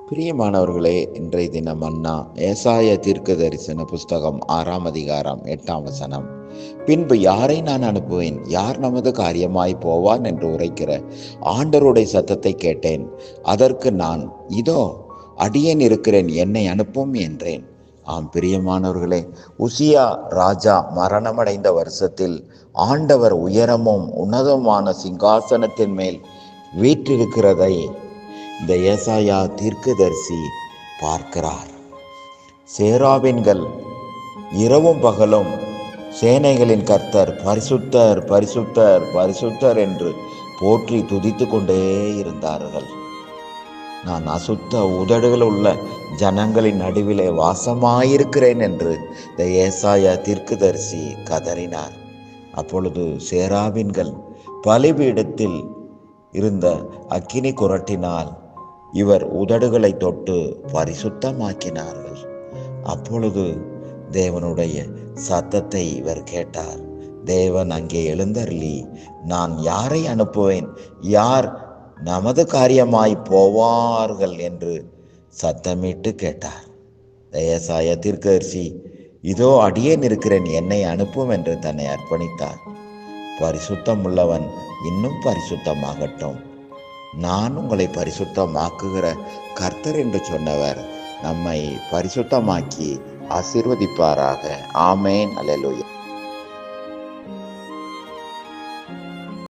பிரியமானவர்களே, இன்றைய தினம் மன்னா ஏசாய தீர்க்க தரிசன புஸ்தகம் 6ஆம் அதிகாரம் 8ஆம் வசனம். பின்பு யாரை நான் அனுப்புவேன்? யார் நமது காரியமாய் போவான் என்று உரைக்கிற ஆண்டவருடைய சத்தத்தை கேட்டேன். அதற்கு நான், இதோ அடியேன் இருக்கிறேன், என்னை அனுப்பும் என்றேன். ஆம் பிரியமானவர்களே, உசியா ராஜா மரணமடைந்த வருஷத்தில் ஆண்டவர் உயரமும் உன்னதமான சிங்காசனத்தின் மேல் வீற்றிருக்கிறதை இந்த ஏசாயா தீர்க்கதரிசி பார்க்கிறார். சேராபீன்கள் இரவும் பகலும் சேனைகளின் கர்த்தர் பரிசுத்தர் பரிசுத்தர் பரிசுத்தர் என்று போற்றி துதித்து கொண்டே இருந்தார்கள். நான் அசுத்த உதடுகள் உள்ள ஜனங்களின் நடுவிலே வாசமாயிருக்கிறேன் என்று இந்த ஏசாயா தீர்க்கதரிசி கதறினார். அப்பொழுது சேராபீன்கள் பலிபீடத்தில் இருந்த அக்கினி குறட்டினால் இவர் உதடுகளை தொட்டு பரிசுத்தமாக்கினார்கள். அப்பொழுது தேவனுடைய சத்தத்தை இவர் கேட்டார். தேவன் அங்கே எழுந்தருளி, நான் யாரை அனுப்புவேன்? யார் நமது காரியமாய் போவார்கள் என்று சத்தமிட்டு கேட்டார். ஏசாயா தீர்க்கதரிசி, இதோ அடியேன் இருக்கிறேன், என்னை அனுப்பும் என்று தன்னை அர்ப்பணித்தார். பரிசுத்தம் உள்ளவன் இன்னும் பரிசுத்தமாகட்டும், நான் உங்களை பரிசுத்தமாக்குகிற கர்த்தர் என்று சொன்னவர் நம்மை பரிசுத்தமாக்கி ஆசீர்வதிப்பாராக. ஆமேன். அல்லேலூயா.